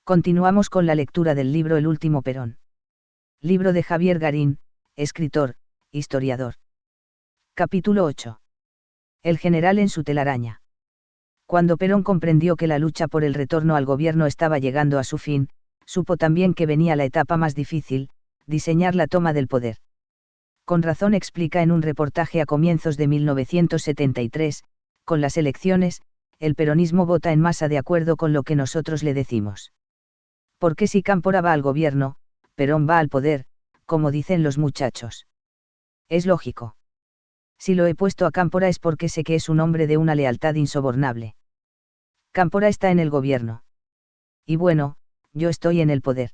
Continuamos con la lectura del libro El último Perón. Libro de Javier Garín, escritor, historiador. Capítulo 8. El general en su telaraña. Cuando Perón comprendió que la lucha por el retorno al gobierno estaba llegando a su fin, supo también que venía la etapa más difícil, diseñar la toma del poder. Con razón explica en un reportaje a comienzos de 1973, con las elecciones, el peronismo vota en masa de acuerdo con lo que nosotros le decimos. Porque si Cámpora va al gobierno, Perón va al poder, como dicen los muchachos. Es lógico. Si lo he puesto a Cámpora es porque sé que es un hombre de una lealtad insobornable. Cámpora está en el gobierno. Y bueno, yo estoy en el poder.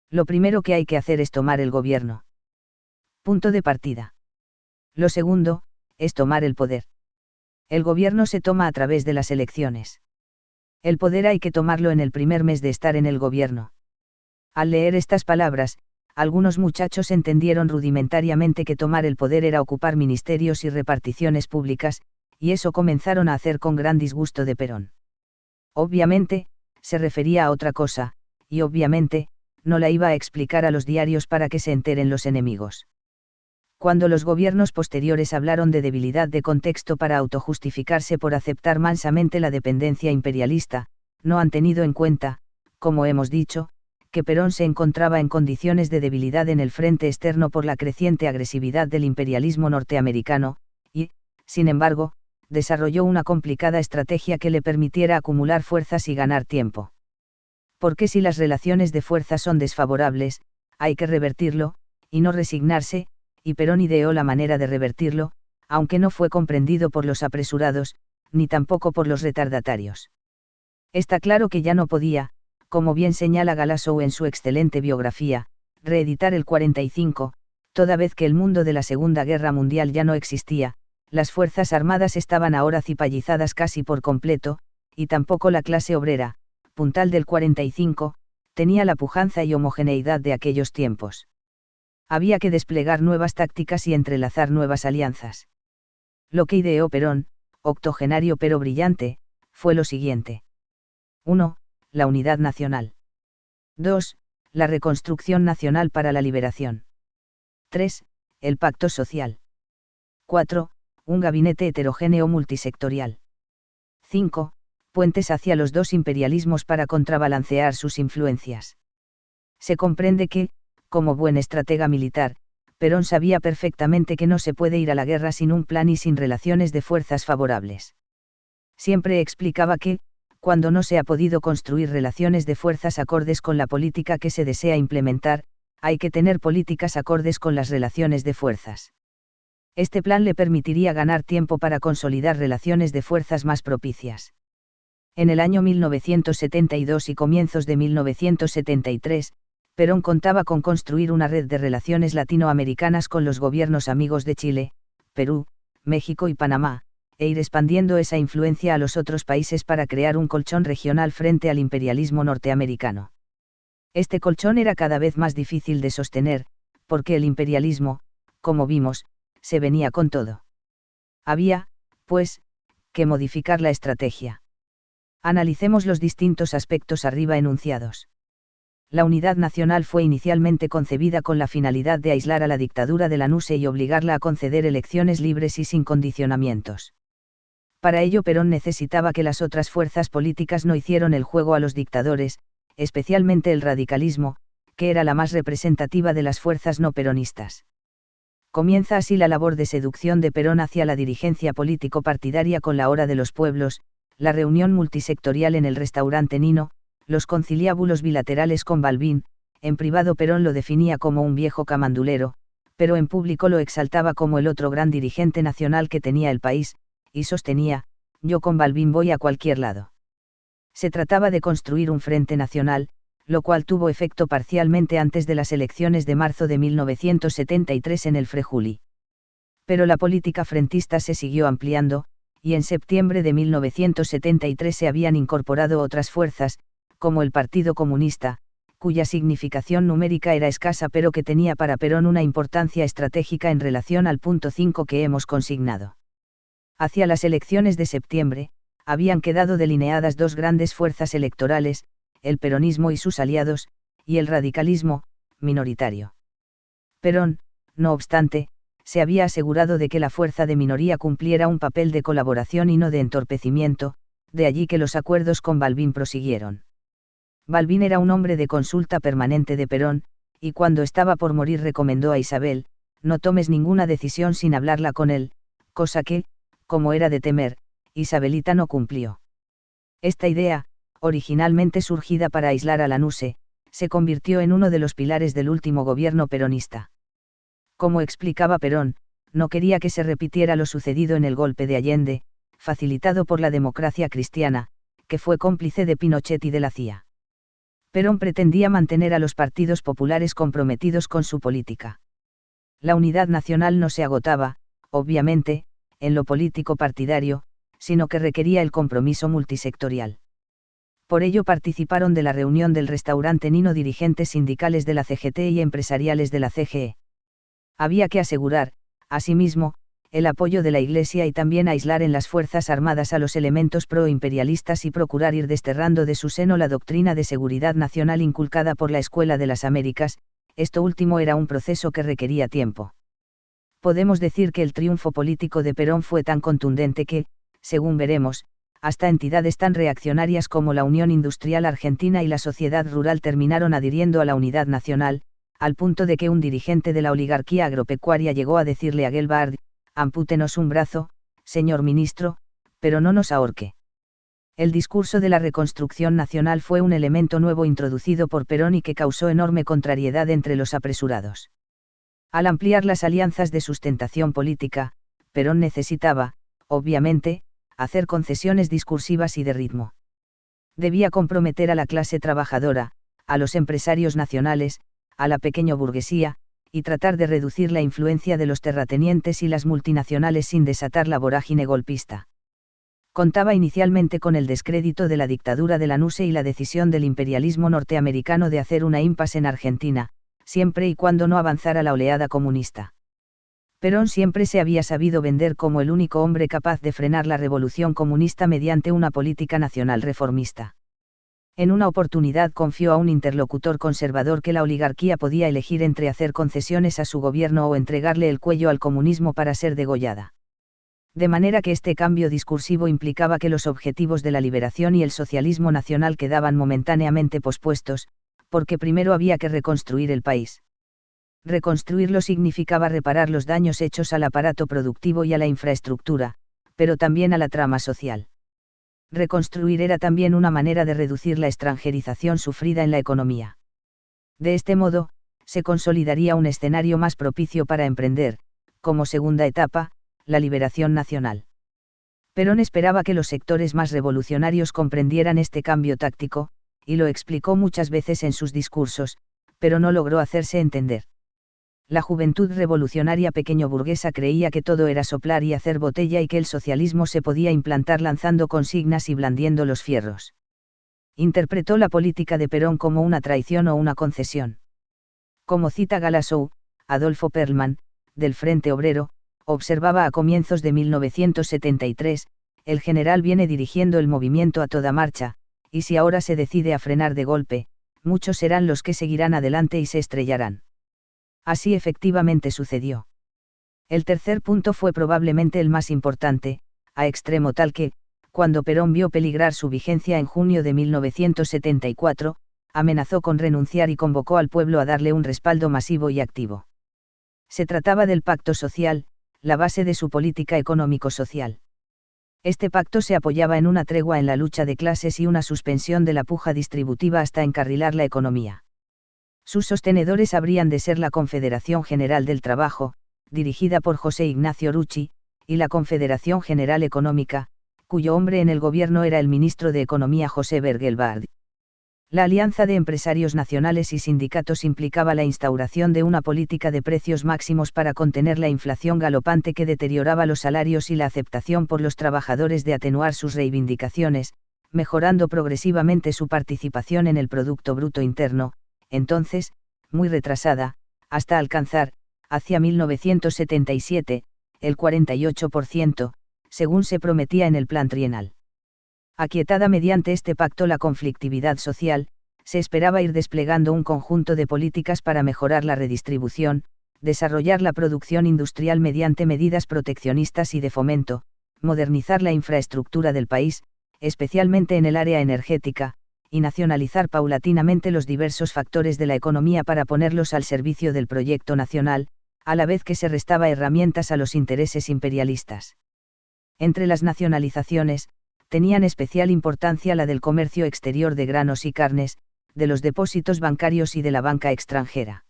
Lo primero que hay que hacer es tomar el gobierno. Punto de partida. Lo segundo, es tomar el poder. El gobierno se toma a través de las elecciones. El poder hay que tomarlo en el primer mes de estar en el gobierno. Al leer estas palabras, algunos muchachos entendieron rudimentariamente que tomar el poder era ocupar ministerios y reparticiones públicas, y eso comenzaron a hacer con gran disgusto de Perón. Obviamente, se refería a otra cosa, y obviamente, no la iba a explicar a los diarios para que se enteren los enemigos. Cuando los gobiernos posteriores hablaron de debilidad de contexto para autojustificarse por aceptar mansamente la dependencia imperialista, no han tenido en cuenta, como hemos dicho, que Perón se encontraba en condiciones de debilidad en el frente externo por la creciente agresividad del imperialismo norteamericano, y, sin embargo, desarrolló una complicada estrategia que le permitiera acumular fuerzas y ganar tiempo. Porque si las relaciones de fuerzas son desfavorables, hay que revertirlo, y no resignarse, y Perón ideó la manera de revertirlo, aunque no fue comprendido por los apresurados, ni tampoco por los retardatarios. Está claro que ya no podía, como bien señala Galasso en su excelente biografía, reeditar el 45, toda vez que el mundo de la Segunda Guerra Mundial ya no existía, las Fuerzas Armadas estaban ahora cipallizadas casi por completo, y tampoco la clase obrera, puntal del 45, tenía la pujanza y homogeneidad de aquellos tiempos. Había que desplegar nuevas tácticas y entrelazar nuevas alianzas. Lo que ideó Perón, octogenario pero brillante, fue lo siguiente. 1. La unidad nacional. 2. La reconstrucción nacional para la liberación. 3. El pacto social. 4. Un gabinete heterogéneo multisectorial. 5. Puentes hacia los dos imperialismos para contrabalancear sus influencias. Se comprende que, como buen estratega militar, Perón sabía perfectamente que no se puede ir a la guerra sin un plan y sin relaciones de fuerzas favorables. Siempre explicaba que, cuando no se ha podido construir relaciones de fuerzas acordes con la política que se desea implementar, hay que tener políticas acordes con las relaciones de fuerzas. Este plan le permitiría ganar tiempo para consolidar relaciones de fuerzas más propicias. En el año 1972 y comienzos de 1973, Perón contaba con construir una red de relaciones latinoamericanas con los gobiernos amigos de Chile, Perú, México y Panamá, e ir expandiendo esa influencia a los otros países para crear un colchón regional frente al imperialismo norteamericano. Este colchón era cada vez más difícil de sostener, porque el imperialismo, como vimos, se venía con todo. Había, pues, que modificar la estrategia. Analicemos los distintos aspectos arriba enunciados. La unidad nacional fue inicialmente concebida con la finalidad de aislar a la dictadura de la NUSE y obligarla a conceder elecciones libres y sin condicionamientos. Para ello Perón necesitaba que las otras fuerzas políticas no hicieran el juego a los dictadores, especialmente el radicalismo, que era la más representativa de las fuerzas no peronistas. Comienza así la labor de seducción de Perón hacia la dirigencia político-partidaria con la Hora de los Pueblos, la reunión multisectorial en el restaurante Nino, los conciliábulos bilaterales con Balbín. En privado Perón lo definía como un viejo camandulero, pero en público lo exaltaba como el otro gran dirigente nacional que tenía el país, y sostenía, yo con Balbín voy a cualquier lado. Se trataba de construir un frente nacional, lo cual tuvo efecto parcialmente antes de las elecciones de marzo de 1973 en el Frejuli. Pero la política frentista se siguió ampliando, y en septiembre de 1973 se habían incorporado otras fuerzas, como el Partido Comunista, cuya significación numérica era escasa pero que tenía para Perón una importancia estratégica en relación al punto 5 que hemos consignado. Hacia las elecciones de septiembre, habían quedado delineadas dos grandes fuerzas electorales, el peronismo y sus aliados, y el radicalismo, minoritario. Perón, no obstante, se había asegurado de que la fuerza de minoría cumpliera un papel de colaboración y no de entorpecimiento, de allí que los acuerdos con Balbín prosiguieron. Balbín era un hombre de consulta permanente de Perón, y cuando estaba por morir recomendó a Isabel: no tomes ninguna decisión sin hablarla con él, cosa que, como era de temer, Isabelita no cumplió. Esta idea, originalmente surgida para aislar a Lanuse, se convirtió en uno de los pilares del último gobierno peronista. Como explicaba Perón, no quería que se repitiera lo sucedido en el golpe de Allende, facilitado por la democracia cristiana, que fue cómplice de Pinochet y de la CIA. Perón pretendía mantener a los partidos populares comprometidos con su política. La unidad nacional no se agotaba, obviamente, en lo político partidario, sino que requería el compromiso multisectorial. Por ello participaron de la reunión del restaurante Nino dirigentes sindicales de la CGT y empresariales de la CGE. Había que asegurar, asimismo, el apoyo de la Iglesia y también aislar en las Fuerzas Armadas a los elementos pro-imperialistas y procurar ir desterrando de su seno la doctrina de seguridad nacional inculcada por la Escuela de las Américas. Esto último era un proceso que requería tiempo. Podemos decir que el triunfo político de Perón fue tan contundente que, según veremos, hasta entidades tan reaccionarias como la Unión Industrial Argentina y la Sociedad Rural terminaron adhiriendo a la unidad nacional, al punto de que un dirigente de la oligarquía agropecuaria llegó a decirle a Gelbard: ampútenos un brazo, señor ministro, pero no nos ahorque. El discurso de la reconstrucción nacional fue un elemento nuevo introducido por Perón y que causó enorme contrariedad entre los apresurados. Al ampliar las alianzas de sustentación política, Perón necesitaba, obviamente, hacer concesiones discursivas y de ritmo. Debía comprometer a la clase trabajadora, a los empresarios nacionales, a la pequeña burguesía, y tratar de reducir la influencia de los terratenientes y las multinacionales sin desatar la vorágine golpista. Contaba inicialmente con el descrédito de la dictadura de Lanuse y la decisión del imperialismo norteamericano de hacer una impasse en Argentina, siempre y cuando no avanzara la oleada comunista. Perón siempre se había sabido vender como el único hombre capaz de frenar la revolución comunista mediante una política nacional reformista. En una oportunidad confió a un interlocutor conservador que la oligarquía podía elegir entre hacer concesiones a su gobierno o entregarle el cuello al comunismo para ser degollada. De manera que este cambio discursivo implicaba que los objetivos de la liberación y el socialismo nacional quedaban momentáneamente pospuestos, porque primero había que reconstruir el país. Reconstruirlo significaba reparar los daños hechos al aparato productivo y a la infraestructura, pero también a la trama social. Reconstruir era también una manera de reducir la extranjerización sufrida en la economía. De este modo, se consolidaría un escenario más propicio para emprender, como segunda etapa, la liberación nacional. Perón esperaba que los sectores más revolucionarios comprendieran este cambio táctico, y lo explicó muchas veces en sus discursos, pero no logró hacerse entender. La juventud revolucionaria pequeño-burguesa creía que todo era soplar y hacer botella y que el socialismo se podía implantar lanzando consignas y blandiendo los fierros. Interpretó la política de Perón como una traición o una concesión. Como cita Galassou, Adolfo Perlman, del Frente Obrero, observaba a comienzos de 1973, el general viene dirigiendo el movimiento a toda marcha, y si ahora se decide a frenar de golpe, muchos serán los que seguirán adelante y se estrellarán. Así efectivamente sucedió. El tercer punto fue probablemente el más importante, a extremo tal que, cuando Perón vio peligrar su vigencia en junio de 1974, amenazó con renunciar y convocó al pueblo a darle un respaldo masivo y activo. Se trataba del pacto social, la base de su política económico-social. Este pacto se apoyaba en una tregua en la lucha de clases y una suspensión de la puja distributiva hasta encarrilar la economía. Sus sostenedores habrían de ser la Confederación General del Trabajo, dirigida por José Ignacio Rucci, y la Confederación General Económica, cuyo hombre en el gobierno era el ministro de Economía José Bergelbard. La alianza de empresarios nacionales y sindicatos implicaba la instauración de una política de precios máximos para contener la inflación galopante que deterioraba los salarios y la aceptación por los trabajadores de atenuar sus reivindicaciones, mejorando progresivamente su participación en el Producto Bruto Interno, entonces, muy retrasada, hasta alcanzar, hacia 1977, el 48%, según se prometía en el plan trienal. Aquietada mediante este pacto la conflictividad social, se esperaba ir desplegando un conjunto de políticas para mejorar la redistribución, desarrollar la producción industrial mediante medidas proteccionistas y de fomento, modernizar la infraestructura del país, especialmente en el área energética, y nacionalizar paulatinamente los diversos factores de la economía para ponerlos al servicio del proyecto nacional, a la vez que se restaba herramientas a los intereses imperialistas. Entre las nacionalizaciones, tenían especial importancia la del comercio exterior de granos y carnes, de los depósitos bancarios y de la banca extranjera.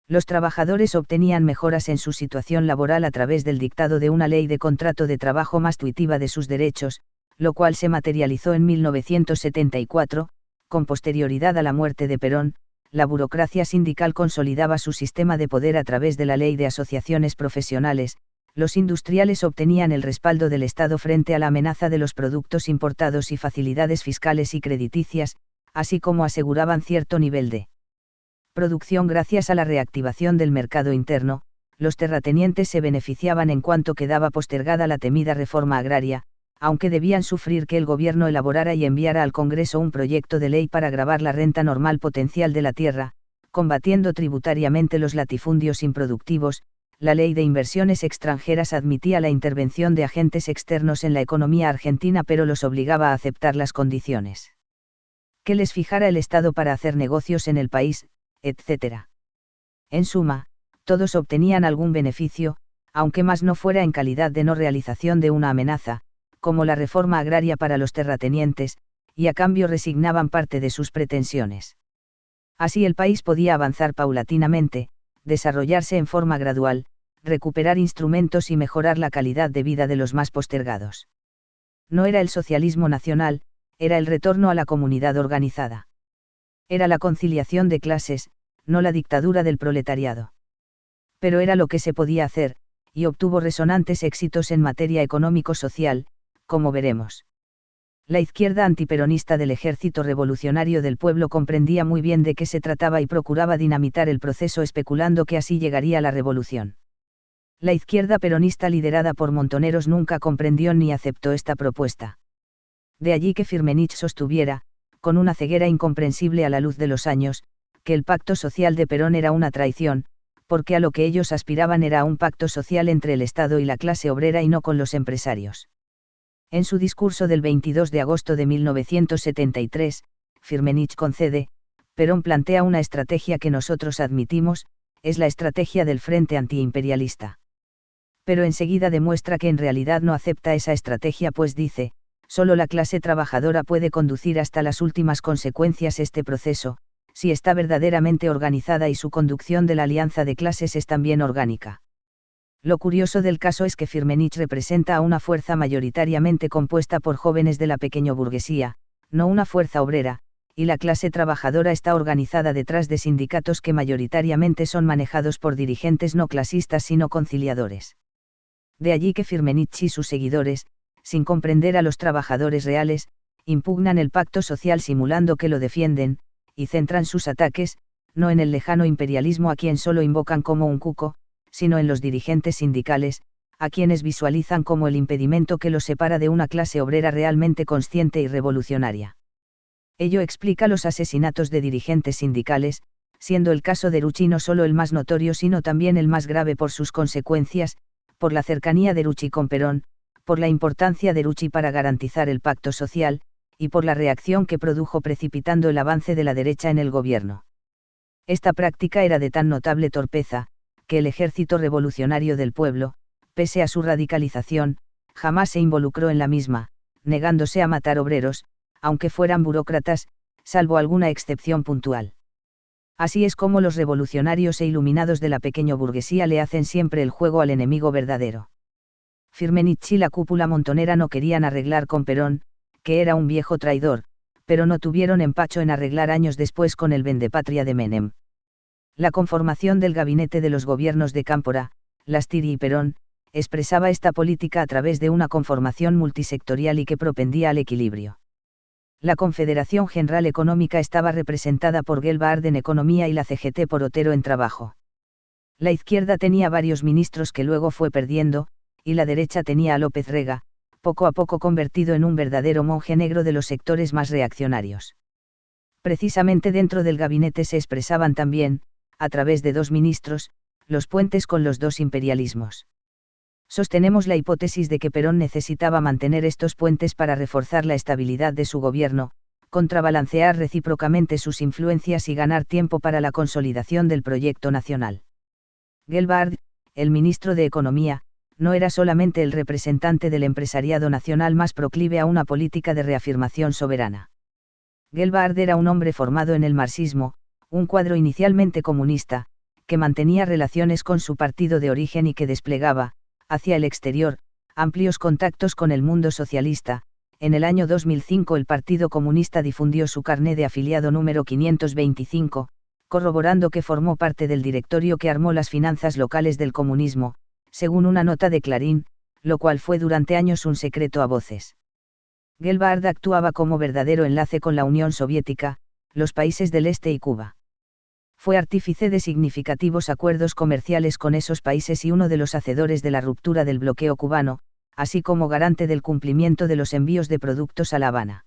Los trabajadores obtenían mejoras en su situación laboral a través del dictado de una ley de contrato de trabajo más tuitiva de sus derechos, lo cual se materializó en 1974, con posterioridad a la muerte de Perón. La burocracia sindical consolidaba su sistema de poder a través de la ley de asociaciones profesionales, los industriales obtenían el respaldo del Estado frente a la amenaza de los productos importados y facilidades fiscales y crediticias, así como aseguraban cierto nivel de producción gracias a la reactivación del mercado interno. Los terratenientes se beneficiaban en cuanto quedaba postergada la temida reforma agraria, aunque debían sufrir que el gobierno elaborara y enviara al Congreso un proyecto de ley para gravar la renta normal potencial de la tierra, combatiendo tributariamente los latifundios improductivos. La ley de inversiones extranjeras admitía la intervención de agentes externos en la economía argentina, pero los obligaba a aceptar las condiciones que les fijara el Estado para hacer negocios en el país, etc. En suma, todos obtenían algún beneficio, aunque más no fuera en calidad de no realización de una amenaza, como la reforma agraria para los terratenientes, y a cambio resignaban parte de sus pretensiones. Así el país podía avanzar paulatinamente, desarrollarse en forma gradual, recuperar instrumentos y mejorar la calidad de vida de los más postergados. No era el socialismo nacional, era el retorno a la comunidad organizada. Era la conciliación de clases, no la dictadura del proletariado. Pero era lo que se podía hacer, y obtuvo resonantes éxitos en materia económico-social, como veremos. La izquierda antiperonista del Ejército Revolucionario del Pueblo comprendía muy bien de qué se trataba y procuraba dinamitar el proceso especulando que así llegaría la revolución. La izquierda peronista liderada por Montoneros nunca comprendió ni aceptó esta propuesta. De allí que Firmenich sostuviera, con una ceguera incomprensible a la luz de los años, que el pacto social de Perón era una traición, porque a lo que ellos aspiraban era a un pacto social entre el Estado y la clase obrera y no con los empresarios. En su discurso del 22 de agosto de 1973, Firmenich concede, Perón plantea una estrategia que nosotros admitimos, es la estrategia del Frente Antiimperialista. Pero enseguida demuestra que en realidad no acepta esa estrategia, pues dice, solo la clase trabajadora puede conducir hasta las últimas consecuencias este proceso, si está verdaderamente organizada y su conducción de la alianza de clases es también orgánica. Lo curioso del caso es que Firmenich representa a una fuerza mayoritariamente compuesta por jóvenes de la pequeña burguesía, no una fuerza obrera, y la clase trabajadora está organizada detrás de sindicatos que mayoritariamente son manejados por dirigentes no clasistas sino conciliadores. De allí que Firmenich y sus seguidores, sin comprender a los trabajadores reales, impugnan el pacto social simulando que lo defienden, y centran sus ataques, no en el lejano imperialismo a quien solo invocan como un cuco, sino en los dirigentes sindicales, a quienes visualizan como el impedimento que los separa de una clase obrera realmente consciente y revolucionaria. Ello explica los asesinatos de dirigentes sindicales, siendo el caso de Rucci no solo el más notorio sino también el más grave por sus consecuencias, por la cercanía de Rucci con Perón, por la importancia de Rucci para garantizar el pacto social, y por la reacción que produjo precipitando el avance de la derecha en el gobierno. Esta práctica era de tan notable torpeza, que el Ejército Revolucionario del Pueblo, pese a su radicalización, jamás se involucró en la misma, negándose a matar obreros, aunque fueran burócratas, salvo alguna excepción puntual. Así es como los revolucionarios e iluminados de la pequeña burguesía le hacen siempre el juego al enemigo verdadero. Firmenich y la cúpula montonera no querían arreglar con Perón, que era un viejo traidor, pero no tuvieron empacho en arreglar años después con el vendepatria de Menem. La conformación del gabinete de los gobiernos de Cámpora, Lastiri y Perón, expresaba esta política a través de una conformación multisectorial y que propendía al equilibrio. La Confederación General Económica estaba representada por Gelbard en Economía y la CGT por Otero en Trabajo. La izquierda tenía varios ministros que luego fue perdiendo, y la derecha tenía a López Rega, poco a poco convertido en un verdadero monje negro de los sectores más reaccionarios. Precisamente dentro del gabinete se expresaban también, a través de dos ministros, los puentes con los dos imperialismos. Sostenemos la hipótesis de que Perón necesitaba mantener estos puentes para reforzar la estabilidad de su gobierno, contrabalancear recíprocamente sus influencias y ganar tiempo para la consolidación del proyecto nacional. Gelbard, el ministro de Economía, no era solamente el representante del empresariado nacional más proclive a una política de reafirmación soberana. Gelbard era un hombre formado en el marxismo, un cuadro inicialmente comunista, que mantenía relaciones con su partido de origen y que desplegaba, hacia el exterior, amplios contactos con el mundo socialista. En el año 2005 el Partido Comunista difundió su carné de afiliado número 525, corroborando que formó parte del directorio que armó las finanzas locales del comunismo, según una nota de Clarín, lo cual fue durante años un secreto a voces. Gelbard actuaba como verdadero enlace con la Unión Soviética, los países del Este y Cuba. Fue artífice de significativos acuerdos comerciales con esos países y uno de los hacedores de la ruptura del bloqueo cubano, así como garante del cumplimiento de los envíos de productos a La Habana.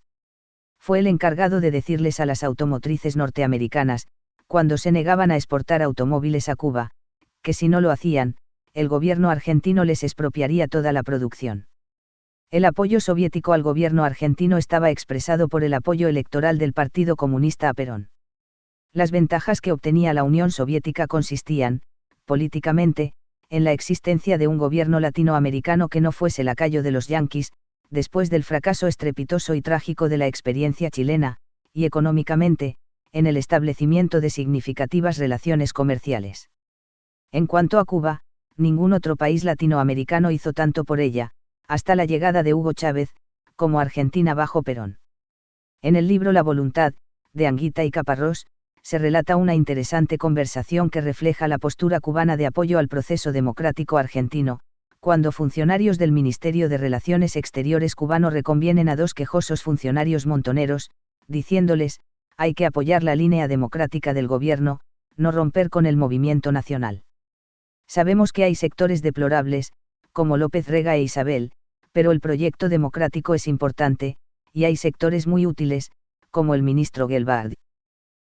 Fue el encargado de decirles a las automotrices norteamericanas, cuando se negaban a exportar automóviles a Cuba, que si no lo hacían, el gobierno argentino les expropiaría toda la producción. El apoyo soviético al gobierno argentino estaba expresado por el apoyo electoral del Partido Comunista a Perón. Las ventajas que obtenía la Unión Soviética consistían, políticamente, en la existencia de un gobierno latinoamericano que no fuese lacayo de los yanquis, después del fracaso estrepitoso y trágico de la experiencia chilena, y económicamente, en el establecimiento de significativas relaciones comerciales. En cuanto a Cuba, ningún otro país latinoamericano hizo tanto por ella, hasta la llegada de Hugo Chávez, como Argentina bajo Perón. En el libro La voluntad, de Anguita y Caparrós, se relata una interesante conversación que refleja la postura cubana de apoyo al proceso democrático argentino, cuando funcionarios del Ministerio de Relaciones Exteriores cubano reconvienen a dos quejosos funcionarios montoneros, diciéndoles, hay que apoyar la línea democrática del gobierno, no romper con el movimiento nacional. Sabemos que hay sectores deplorables, como López Rega e Isabel, pero el proyecto democrático es importante, y hay sectores muy útiles, como el ministro Gelbard.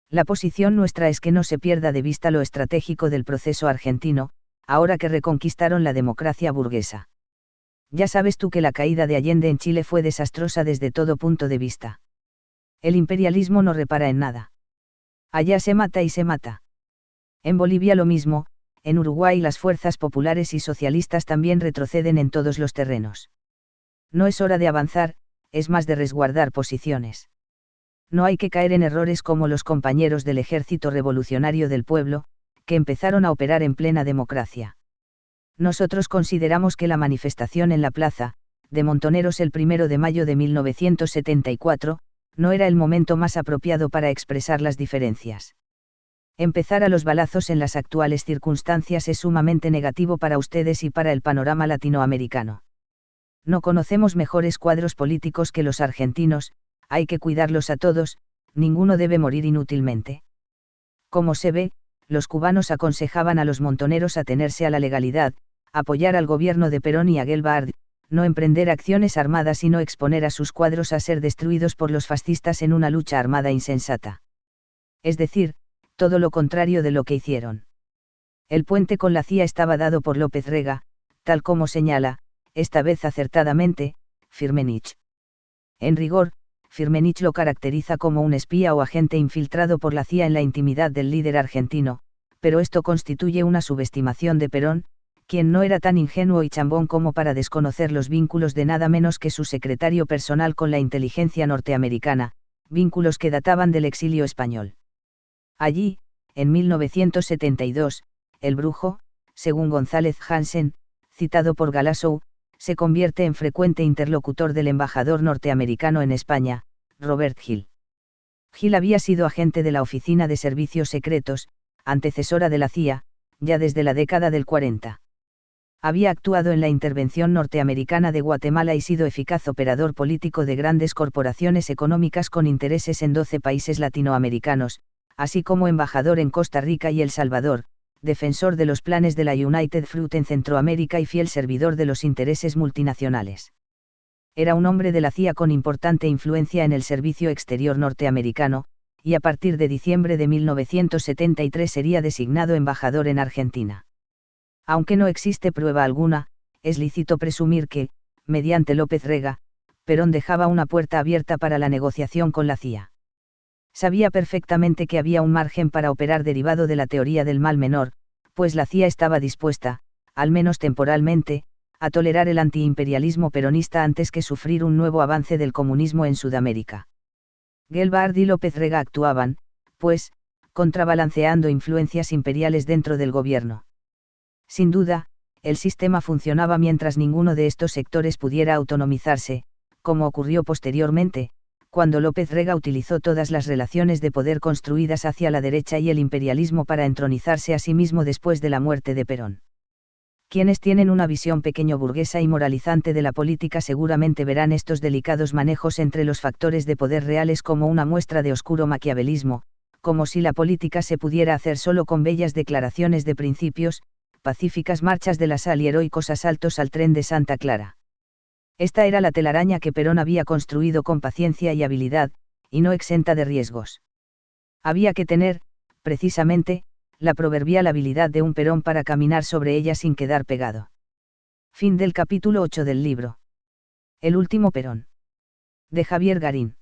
La posición nuestra es que no se pierda de vista lo estratégico del proceso argentino, ahora que reconquistaron la democracia burguesa. Ya sabes tú que la caída de Allende en Chile fue desastrosa desde todo punto de vista. El imperialismo no repara en nada. Allá se mata y se mata. En Bolivia lo mismo, en Uruguay las fuerzas populares y socialistas también retroceden en todos los terrenos. No es hora de avanzar, es más de resguardar posiciones. No hay que caer en errores como los compañeros del Ejército Revolucionario del Pueblo, que empezaron a operar en plena democracia. Nosotros consideramos que la manifestación en la plaza, de Montoneros el 1 de mayo de 1974, no era el momento más apropiado para expresar las diferencias. Empezar a los balazos en las actuales circunstancias es sumamente negativo para ustedes y para el panorama latinoamericano. No conocemos mejores cuadros políticos que los argentinos, hay que cuidarlos a todos, ninguno debe morir inútilmente. Como se ve, los cubanos aconsejaban a los montoneros atenerse a la legalidad, apoyar al gobierno de Perón y a Gelbard, no emprender acciones armadas y no exponer a sus cuadros a ser destruidos por los fascistas en una lucha armada insensata. Es decir, todo lo contrario de lo que hicieron. El puente con la CIA estaba dado por López Rega, tal como señala, esta vez acertadamente, Firmenich. En rigor, Firmenich lo caracteriza como un espía o agente infiltrado por la CIA en la intimidad del líder argentino, pero esto constituye una subestimación de Perón, quien no era tan ingenuo y chambón como para desconocer los vínculos de nada menos que su secretario personal con la inteligencia norteamericana, vínculos que databan del exilio español. Allí, en 1972, el brujo, según González Hansen, citado por Galassow, se convierte en frecuente interlocutor del embajador norteamericano en España, Robert Hill. Hill había sido agente de la Oficina de Servicios Secretos, antecesora de la CIA, ya desde la década del 40. Había actuado en la intervención norteamericana de Guatemala y sido eficaz operador político de grandes corporaciones económicas con intereses en 12 países latinoamericanos, así como embajador en Costa Rica y El Salvador, defensor de los planes de la United Fruit en Centroamérica y fiel servidor de los intereses multinacionales. Era un hombre de la CIA con importante influencia en el servicio exterior norteamericano, y a partir de diciembre de 1973 sería designado embajador en Argentina. Aunque no existe prueba alguna, es lícito presumir que, mediante López Rega, Perón dejaba una puerta abierta para la negociación con la CIA. Sabía perfectamente que había un margen para operar derivado de la teoría del mal menor, pues la CIA estaba dispuesta, al menos temporalmente, a tolerar el antiimperialismo peronista antes que sufrir un nuevo avance del comunismo en Sudamérica. Gelbard y López Rega actuaban, pues, contrabalanceando influencias imperiales dentro del gobierno. Sin duda, el sistema funcionaba mientras ninguno de estos sectores pudiera autonomizarse, como ocurrió posteriormente, cuando López Rega utilizó todas las relaciones de poder construidas hacia la derecha y el imperialismo para entronizarse a sí mismo después de la muerte de Perón. Quienes tienen una visión pequeño burguesa y moralizante de la política seguramente verán estos delicados manejos entre los factores de poder reales como una muestra de oscuro maquiavelismo, como si la política se pudiera hacer solo con bellas declaraciones de principios, pacíficas marchas de la sal y heroicos asaltos al tren de Santa Clara. Esta era la telaraña que Perón había construido con paciencia y habilidad, y no exenta de riesgos. Había que tener, precisamente, la proverbial habilidad de un Perón para caminar sobre ella sin quedar pegado. Fin del capítulo 8 del libro. El último Perón. De Javier Garín.